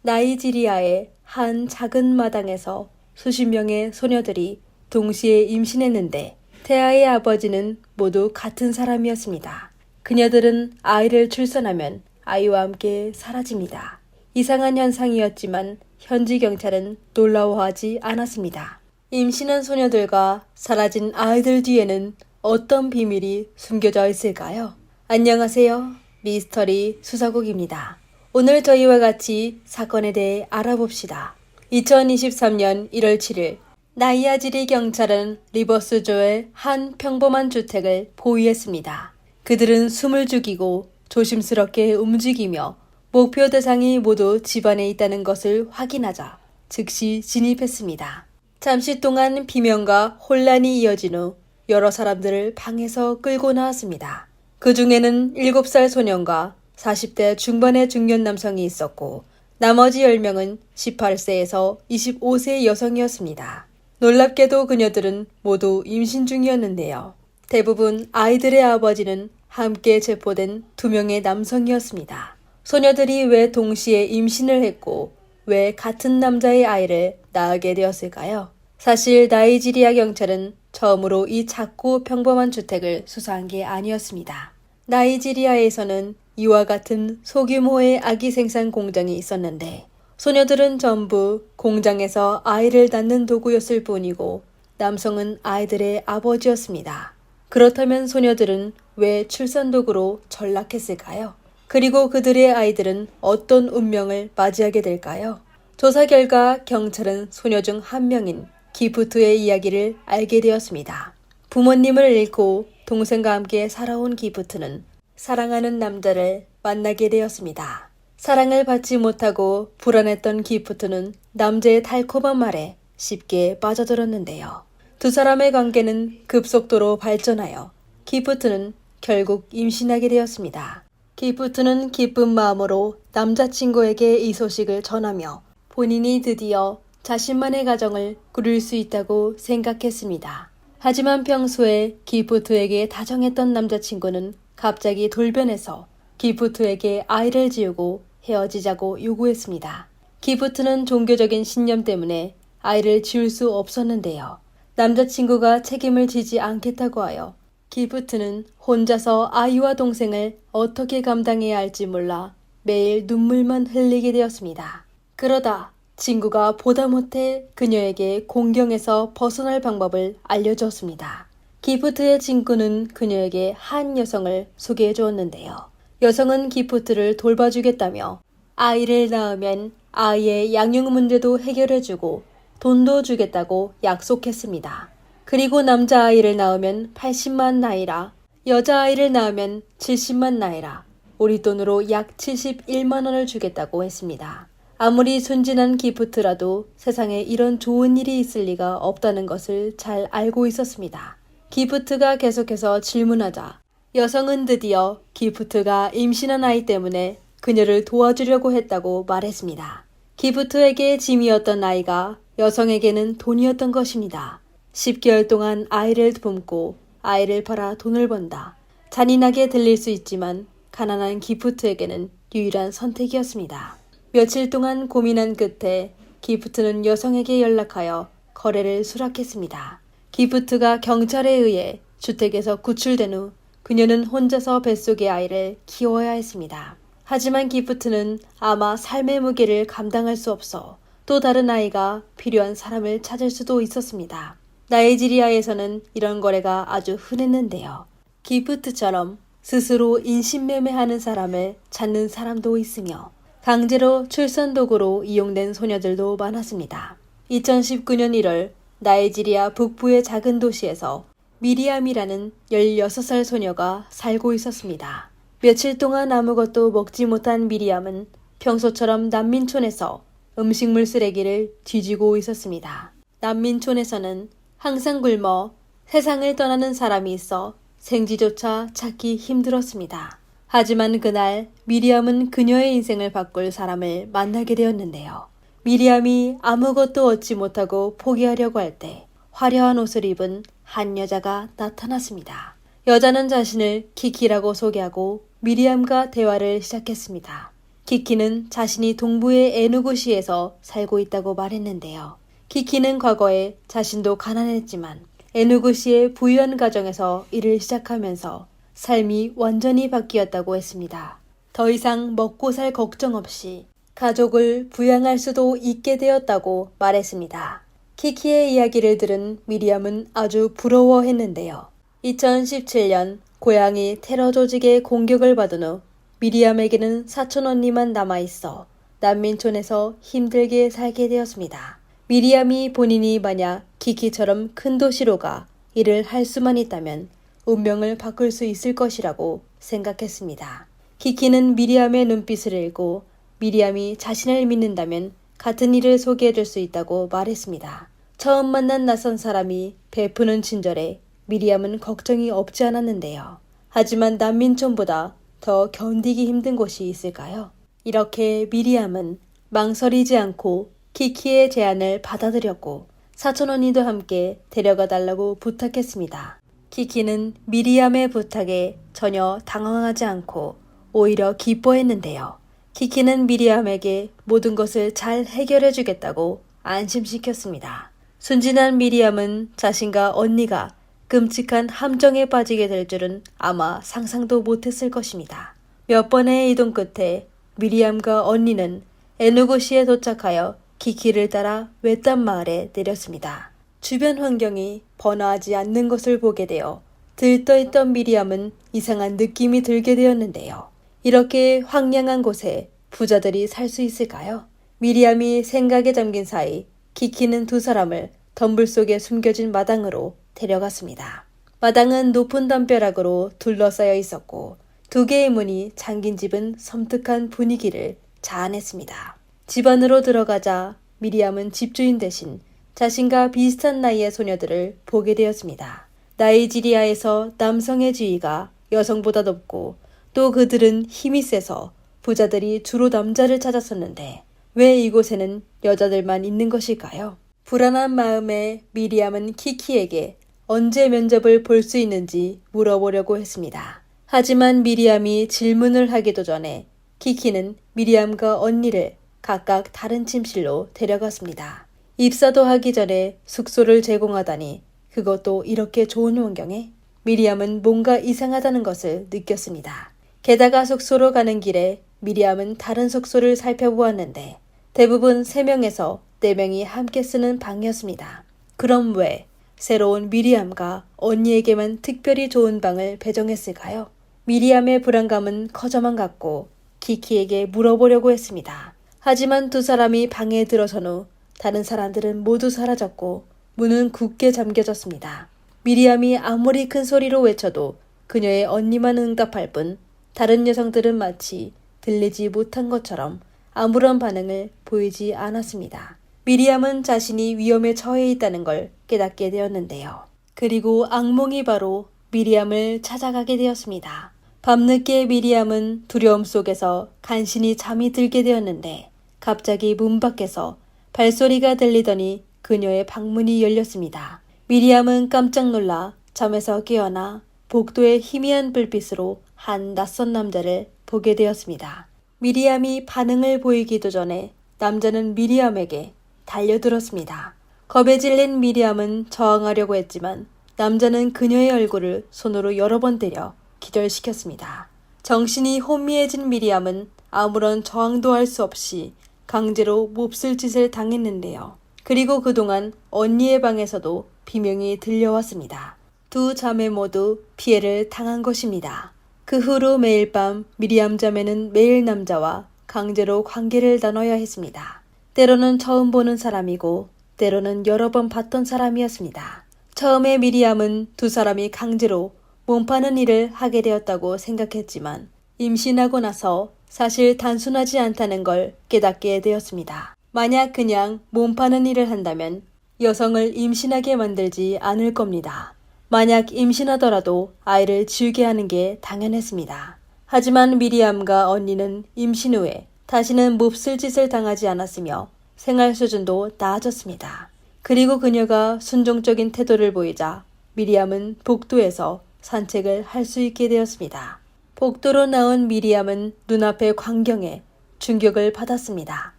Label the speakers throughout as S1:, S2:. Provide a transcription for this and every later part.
S1: 나이지리아의 한 작은 마당에서 수십 명의 소녀들이 동시에 임신했는데 태아의 아버지는 모두 같은 사람이었습니다. 그녀들은 아이를 출산하면 아이와 함께 사라집니다. 이상한 현상이었지만 현지 경찰은 놀라워하지 않았습니다. 임신한 소녀들과 사라진 아이들 뒤에는 어떤 비밀이 숨겨져 있을까요? 안녕하세요. 미스터리 수사국입니다. 오늘 저희와 같이 사건에 대해 알아봅시다. 2023년 1월 7일 나이아지리 경찰은 리버스주의 한 평범한 주택을 포위했습니다. 그들은 숨을 죽이고 조심스럽게 움직이며 목표 대상이 모두 집안에 있다는 것을 확인하자 즉시 진입했습니다. 잠시 동안 비명과 혼란이 이어진 후 여러 사람들을 방에서 끌고 나왔습니다. 그 중에는 7살 소년과 40대 중반의 중년 남성이 있었고 나머지 10명은 18세에서 25세 여성이었습니다. 놀랍게도 그녀들은 모두 임신 중이었는데요. 대부분 아이들의 아버지는 함께 체포된 2명의 남성이었습니다. 소녀들이 왜 동시에 임신을 했고 왜 같은 남자의 아이를 낳게 되었을까요? 사실 나이지리아 경찰은 처음으로 이 작고 평범한 주택을 수사한 게 아니었습니다. 나이지리아에서는 이와 같은 소규모의 아기 생산 공장이 있었는데 소녀들은 전부 공장에서 아이를 낳는 도구였을 뿐이고 남성은 아이들의 아버지였습니다. 그렇다면 소녀들은 왜 출산 도구로 전락했을까요? 그리고 그들의 아이들은 어떤 운명을 맞이하게 될까요? 조사 결과 경찰은 소녀 중 한 명인 기프트의 이야기를 알게 되었습니다. 부모님을 잃고 동생과 함께 살아온 기프트는 사랑하는 남자를 만나게 되었습니다. 사랑을 받지 못하고 불안했던 기프트는 남자의 달콤한 말에 쉽게 빠져들었는데요. 두 사람의 관계는 급속도로 발전하여 기프트는 결국 임신하게 되었습니다. 기프트는 기쁜 마음으로 남자친구에게 이 소식을 전하며 본인이 드디어 자신만의 가정을 꾸릴 수 있다고 생각했습니다. 하지만 평소에 기프트에게 다정했던 남자친구는 갑자기 돌변해서 기프트에게 아이를 지우고 헤어지자고 요구했습니다. 기프트는 종교적인 신념 때문에 아이를 지울 수 없었는데요. 남자친구가 책임을 지지 않겠다고 하여 기프트는 혼자서 아이와 동생을 어떻게 감당해야 할지 몰라 매일 눈물만 흘리게 되었습니다. 그러다 친구가 보다 못해 그녀에게 공경에서 벗어날 방법을 알려주었습니다. 기프트의 친구는 그녀에게 한 여성을 소개해 주었는데요. 여성은 기프트를 돌봐주겠다며 아이를 낳으면 아이의 양육 문제도 해결해주고 돈도 주겠다고 약속했습니다. 그리고 남자아이를 낳으면 80만 나이라, 여자아이를 낳으면 70만 나이라, 우리 돈으로 약 71만 원을 주겠다고 했습니다. 아무리 순진한 기프트라도 세상에 이런 좋은 일이 있을 리가 없다는 것을 잘 알고 있었습니다. 기프트가 계속해서 질문하자 여성은 드디어 기프트가 임신한 아이 때문에 그녀를 도와주려고 했다고 말했습니다. 기프트에게 짐이었던 아이가 여성에게는 돈이었던 것입니다. 10개월 동안 아이를 품고 아이를 팔아 돈을 번다. 잔인하게 들릴 수 있지만 가난한 기프트에게는 유일한 선택이었습니다. 며칠 동안 고민한 끝에 기프트는 여성에게 연락하여 거래를 수락했습니다. 기프트가 경찰에 의해 주택에서 구출된 후 그녀는 혼자서 뱃속의 아이를 키워야 했습니다. 하지만 기프트는 아마 삶의 무게를 감당할 수 없어 또 다른 아이가 필요한 사람을 찾을 수도 있었습니다. 나이지리아에서는 이런 거래가 아주 흔했는데요. 기프트처럼 스스로 인신매매하는 사람을 찾는 사람도 있으며 강제로 출산 도구로 이용된 소녀들도 많았습니다. 2019년 1월 나이지리아 북부의 작은 도시에서 미리암이라는 16살 소녀가 살고 있었습니다. 며칠 동안 아무것도 먹지 못한 미리암은 평소처럼 난민촌에서 음식물 쓰레기를 뒤지고 있었습니다. 난민촌에서는 항상 굶어 세상을 떠나는 사람이 있어 생지조차 찾기 힘들었습니다. 하지만 그날 미리암은 그녀의 인생을 바꿀 사람을 만나게 되었는데요. 미리암이 아무것도 얻지 못하고 포기하려고 할 때 화려한 옷을 입은 한 여자가 나타났습니다. 여자는 자신을 키키라고 소개하고 미리암과 대화를 시작했습니다. 키키는 자신이 동부의 에누구시에서 살고 있다고 말했는데요. 키키는 과거에 자신도 가난했지만 에누구시의 부유한 가정에서 일을 시작하면서 삶이 완전히 바뀌었다고 했습니다. 더 이상 먹고 살 걱정 없이 가족을 부양할 수도 있게 되었다고 말했습니다. 키키의 이야기를 들은 미리암은 아주 부러워했는데요. 2017년 고향이 테러 조직의 공격을 받은 후 미리암에게는 사촌 언니만 남아있어 난민촌에서 힘들게 살게 되었습니다. 미리암이 본인이 만약 키키처럼 큰 도시로 가 일을 할 수만 있다면 운명을 바꿀 수 있을 것이라고 생각했습니다. 키키는 미리암의 눈빛을 읽고 미리암이 자신을 믿는다면 같은 일을 소개해줄 수 있다고 말했습니다. 처음 만난 낯선 사람이 베푸는 친절에 미리암은 걱정이 없지 않았는데요. 하지만 난민촌보다 더 견디기 힘든 곳이 있을까요? 이렇게 미리암은 망설이지 않고 키키의 제안을 받아들였고 사촌 언니도 함께 데려가 달라고 부탁했습니다. 키키는 미리암의 부탁에 전혀 당황하지 않고 오히려 기뻐했는데요. 키키는 미리암에게 모든 것을 잘 해결해 주겠다고 안심시켰습니다. 순진한 미리암은 자신과 언니가 끔찍한 함정에 빠지게 될 줄은 아마 상상도 못했을 것입니다. 몇 번의 이동 끝에 미리암과 언니는 에누구시에 도착하여 키키를 따라 외딴 마을에 내렸습니다. 주변 환경이 번화하지 않는 것을 보게 되어 들떠있던 미리암은 이상한 느낌이 들게 되었는데요. 이렇게 황량한 곳에 부자들이 살 수 있을까요? 미리암이 생각에 잠긴 사이 키키는 두 사람을 덤불 속에 숨겨진 마당으로 데려갔습니다. 마당은 높은 담벼락으로 둘러싸여 있었고 두 개의 문이 잠긴 집은 섬뜩한 분위기를 자아냈습니다. 집 안으로 들어가자 미리암은 집주인 대신 자신과 비슷한 나이의 소녀들을 보게 되었습니다. 나이지리아에서 남성의 지위가 여성보다 높고 또 그들은 힘이 세서 부자들이 주로 남자를 찾았었는데 왜 이곳에는 여자들만 있는 것일까요? 불안한 마음에 미리암은 키키에게 언제 면접을 볼 수 있는지 물어보려고 했습니다. 하지만 미리암이 질문을 하기도 전에 키키는 미리암과 언니를 각각 다른 침실로 데려갔습니다. 입사도 하기 전에 숙소를 제공하다니 그것도 이렇게 좋은 환경에 미리암은 뭔가 이상하다는 것을 느꼈습니다. 게다가 숙소로 가는 길에 미리암은 다른 숙소를 살펴보았는데 대부분 3명에서 4명이 함께 쓰는 방이었습니다. 그럼 왜 새로운 미리암과 언니에게만 특별히 좋은 방을 배정했을까요? 미리암의 불안감은 커져만 갔고 키키에게 물어보려고 했습니다. 하지만 두 사람이 방에 들어선 후 다른 사람들은 모두 사라졌고 문은 굳게 잠겨졌습니다. 미리암이 아무리 큰 소리로 외쳐도 그녀의 언니만 응답할 뿐 다른 여성들은 마치 들리지 못한 것처럼 아무런 반응을 보이지 않았습니다. 미리암은 자신이 위험에 처해 있다는 걸 깨닫게 되었는데요. 그리고 악몽이 바로 미리암을 찾아가게 되었습니다. 밤늦게 미리암은 두려움 속에서 간신히 잠이 들게 되었는데 갑자기 문 밖에서 발소리가 들리더니 그녀의 방문이 열렸습니다. 미리암은 깜짝 놀라 잠에서 깨어나 복도의 희미한 불빛으로 한 낯선 남자를 보게 되었습니다. 미리암이 반응을 보이기도 전에 남자는 미리암에게 달려들었습니다. 겁에 질린 미리암은 저항하려고 했지만 남자는 그녀의 얼굴을 손으로 여러 번 때려 기절시켰습니다. 정신이 혼미해진 미리암은 아무런 저항도 할 수 없이 강제로 몹쓸 짓을 당했는데요. 그리고 그동안 언니의 방에서도 비명이 들려왔습니다. 두 자매 모두 피해를 당한 것입니다. 그 후로 매일 밤 미리암 자매는 매일 남자와 강제로 관계를 나눠야 했습니다. 때로는 처음 보는 사람이고 때로는 여러 번 봤던 사람이었습니다. 처음에 미리암은 두 사람이 강제로 몸 파는 일을 하게 되었다고 생각했지만 임신하고 나서 사실 단순하지 않다는 걸 깨닫게 되었습니다. 만약 그냥 몸 파는 일을 한다면 여성을 임신하게 만들지 않을 겁니다. 만약 임신하더라도 아이를 지우게 하는 게 당연했습니다. 하지만 미리암과 언니는 임신 후에 다시는 몹쓸 짓을 당하지 않았으며 생활 수준도 나아졌습니다. 그리고 그녀가 순종적인 태도를 보이자 미리암은 복도에서 산책을 할 수 있게 되었습니다. 복도로 나온 미리암은 눈앞의 광경에 충격을 받았습니다.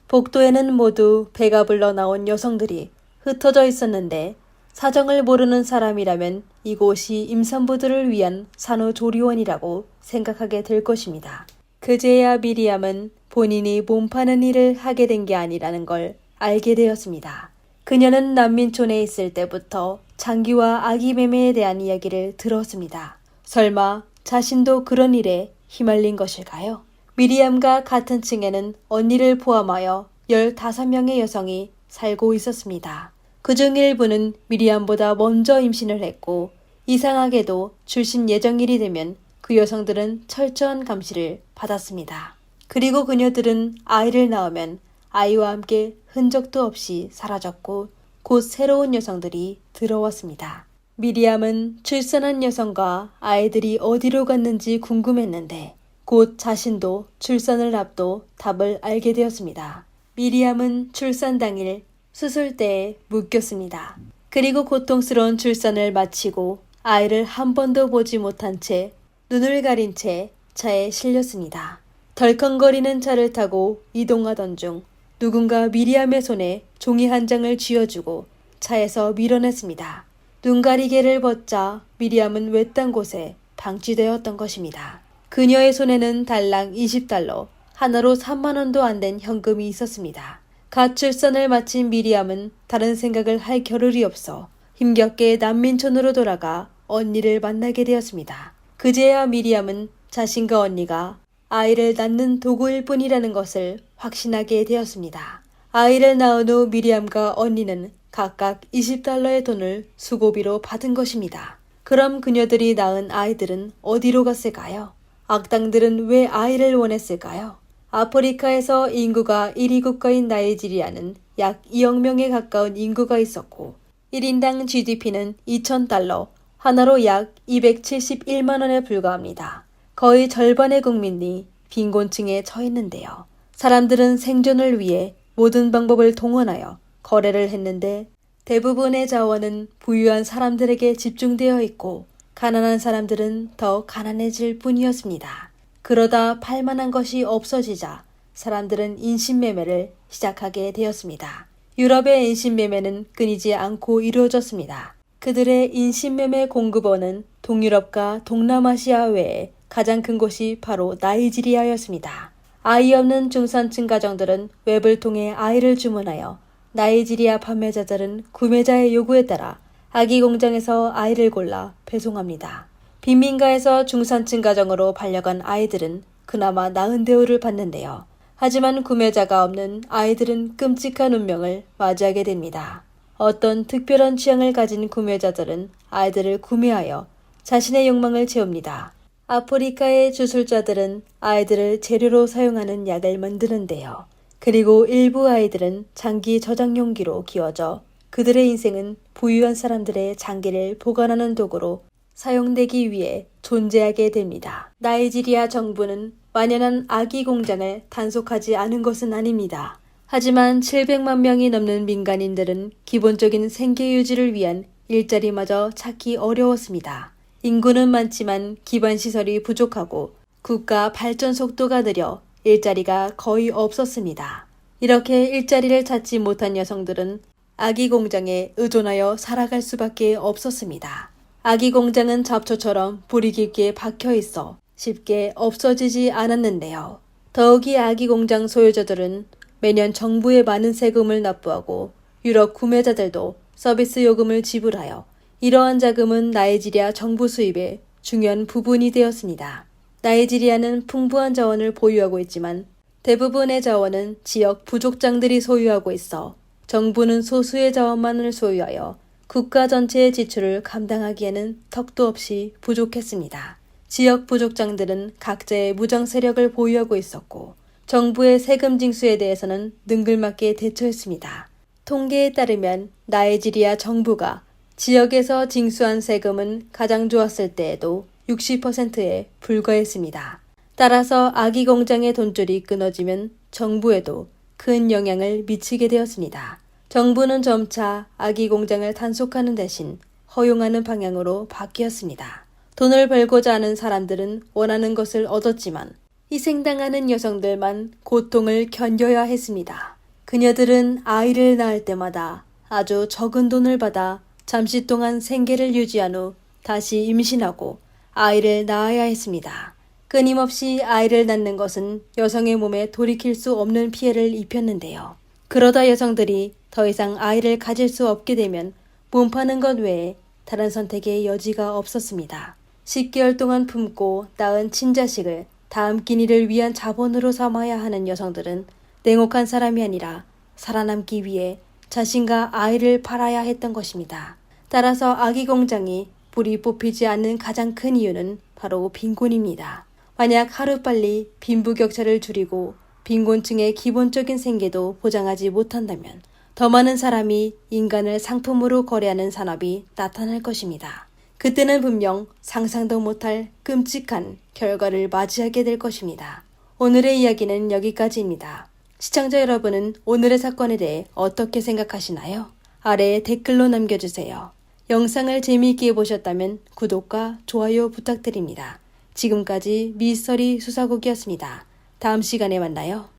S1: 복도에는 모두 배가 불러 나온 여성들이 흩어져 있었는데 사정을 모르는 사람이라면 이곳이 임산부들을 위한 산후조리원이라고 생각하게 될 것입니다. 그제야 미리암은 본인이 몸 파는 일을 하게 된 게 아니라는 걸 알게 되었습니다. 그녀는 난민촌에 있을 때부터 장기와 아기 매매에 대한 이야기를 들었습니다. 설마 자신도 그런 일에 휘말린 것일까요? 미리암과 같은 층에는 언니를 포함하여 15명의 여성이 살고 있었습니다. 그중 일부는 미리암보다 먼저 임신을 했고 이상하게도 출신 예정일이 되면 그 여성들은 철저한 감시를 받았습니다. 그리고 그녀들은 아이를 낳으면 아이와 함께 흔적도 없이 사라졌고 곧 새로운 여성들이 들어왔습니다. 미리암은 출산한 여성과 아이들이 어디로 갔는지 궁금했는데 곧 자신도 출산을 앞둬 답을 알게 되었습니다. 미리암은 출산 당일 수술대에 묶였습니다. 그리고 고통스러운 출산을 마치고 아이를 한 번도 보지 못한 채 눈을 가린 채 차에 실렸습니다. 덜컹거리는 차를 타고 이동하던 중 누군가 미리암의 손에 종이 한 장을 쥐어주고 차에서 밀어냈습니다. 눈가리개를 벗자 미리암은 외딴 곳에 방치되었던 것입니다. 그녀의 손에는 달랑 20달러, 하나로 3만 원도 안 된 현금이 있었습니다. 갓 출산을 마친 미리암은 다른 생각을 할 겨를이 없어 힘겹게 난민촌으로 돌아가 언니를 만나게 되었습니다. 그제야 미리암은 자신과 언니가 아이를 낳는 도구일 뿐이라는 것을 확신하게 되었습니다. 아이를 낳은 후 미리암과 언니는 각각 20달러의 돈을 수고비로 받은 것입니다. 그럼 그녀들이 낳은 아이들은 어디로 갔을까요? 악당들은 왜 아이를 원했을까요? 아프리카에서 인구가 1위 국가인 나이지리아는 약 2억 명에 가까운 인구가 있었고 1인당 GDP는 2,000달러, 하나로 약 271만 원에 불과합니다. 거의 절반의 국민이 빈곤층에 처했는데요. 사람들은 생존을 위해 모든 방법을 동원하여 거래를 했는데 대부분의 자원은 부유한 사람들에게 집중되어 있고 가난한 사람들은 더 가난해질 뿐이었습니다. 그러다 팔만한 것이 없어지자 사람들은 인신매매를 시작하게 되었습니다. 유럽의 인신매매는 끊이지 않고 이루어졌습니다. 그들의 인신매매 공급원은 동유럽과 동남아시아 외에 가장 큰 곳이 바로 나이지리아였습니다. 아이 없는 중산층 가정들은 웹을 통해 아이를 주문하여 나이지리아 판매자들은 구매자의 요구에 따라 아기 공장에서 아이를 골라 배송합니다. 빈민가에서 중산층 가정으로 반려간 아이들은 그나마 나은 대우를 받는데요. 하지만 구매자가 없는 아이들은 끔찍한 운명을 맞이하게 됩니다. 어떤 특별한 취향을 가진 구매자들은 아이들을 구매하여 자신의 욕망을 채웁니다. 아프리카의 주술자들은 아이들을 재료로 사용하는 약을 만드는데요. 그리고 일부 아이들은 장기 저장 용기로 키워져 그들의 인생은 부유한 사람들의 장기를 보관하는 도구로 사용되기 위해 존재하게 됩니다. 나이지리아 정부는 만연한 아기 공장을 단속하지 않은 것은 아닙니다. 하지만 700만 명이 넘는 민간인들은 기본적인 생계 유지를 위한 일자리마저 찾기 어려웠습니다. 인구는 많지만 기반시설이 부족하고 국가 발전 속도가 느려 일자리가 거의 없었습니다. 이렇게 일자리를 찾지 못한 여성들은 아기 공장에 의존하여 살아갈 수밖에 없었습니다. 아기 공장은 잡초처럼 뿌리 깊게 박혀 있어 쉽게 없어지지 않았는데요. 더욱이 아기 공장 소유자들은 매년 정부에 많은 세금을 납부하고 유럽 구매자들도 서비스 요금을 지불하여 이러한 자금은 나이지리아 정부 수입의 중요한 부분이 되었습니다. 나이지리아는 풍부한 자원을 보유하고 있지만 대부분의 자원은 지역 부족장들이 소유하고 있어 정부는 소수의 자원만을 소유하여 국가 전체의 지출을 감당하기에는 턱도 없이 부족했습니다. 지역 부족장들은 각자의 무장 세력을 보유하고 있었고 정부의 세금 징수에 대해서는 능글맞게 대처했습니다. 통계에 따르면 나이지리아 정부가 지역에서 징수한 세금은 가장 좋았을 때에도 60%에 불과했습니다. 따라서 아기 공장의 돈줄이 끊어지면 정부에도 큰 영향을 미치게 되었습니다. 정부는 점차 아기 공장을 단속하는 대신 허용하는 방향으로 바뀌었습니다. 돈을 벌고자 하는 사람들은 원하는 것을 얻었지만 희생당하는 여성들만 고통을 견뎌야 했습니다. 그녀들은 아이를 낳을 때마다 아주 적은 돈을 받아 잠시 동안 생계를 유지한 후 다시 임신하고 아이를 낳아야 했습니다. 끊임없이 아이를 낳는 것은 여성의 몸에 돌이킬 수 없는 피해를 입혔는데요. 그러다 여성들이 더 이상 아이를 가질 수 없게 되면 몸 파는 것 외에 다른 선택의 여지가 없었습니다. 10개월 동안 품고 낳은 친자식을 다음 끼니를 위한 자본으로 삼아야 하는 여성들은 냉혹한 사람이 아니라 살아남기 위해 자신과 아이를 팔아야 했던 것입니다. 따라서 아기 공장이 불이 뽑히지 않는 가장 큰 이유는 바로 빈곤입니다. 만약 하루빨리 빈부격차를 줄이고 빈곤층의 기본적인 생계도 보장하지 못한다면 더 많은 사람이 인간을 상품으로 거래하는 산업이 나타날 것입니다. 그때는 분명 상상도 못할 끔찍한 결과를 맞이하게 될 것입니다. 오늘의 이야기는 여기까지입니다. 시청자 여러분은 오늘의 사건에 대해 어떻게 생각하시나요? 아래에 댓글로 남겨주세요. 영상을 재미있게 보셨다면 구독과 좋아요 부탁드립니다. 지금까지 미스터리 수사국이었습니다. 다음 시간에 만나요.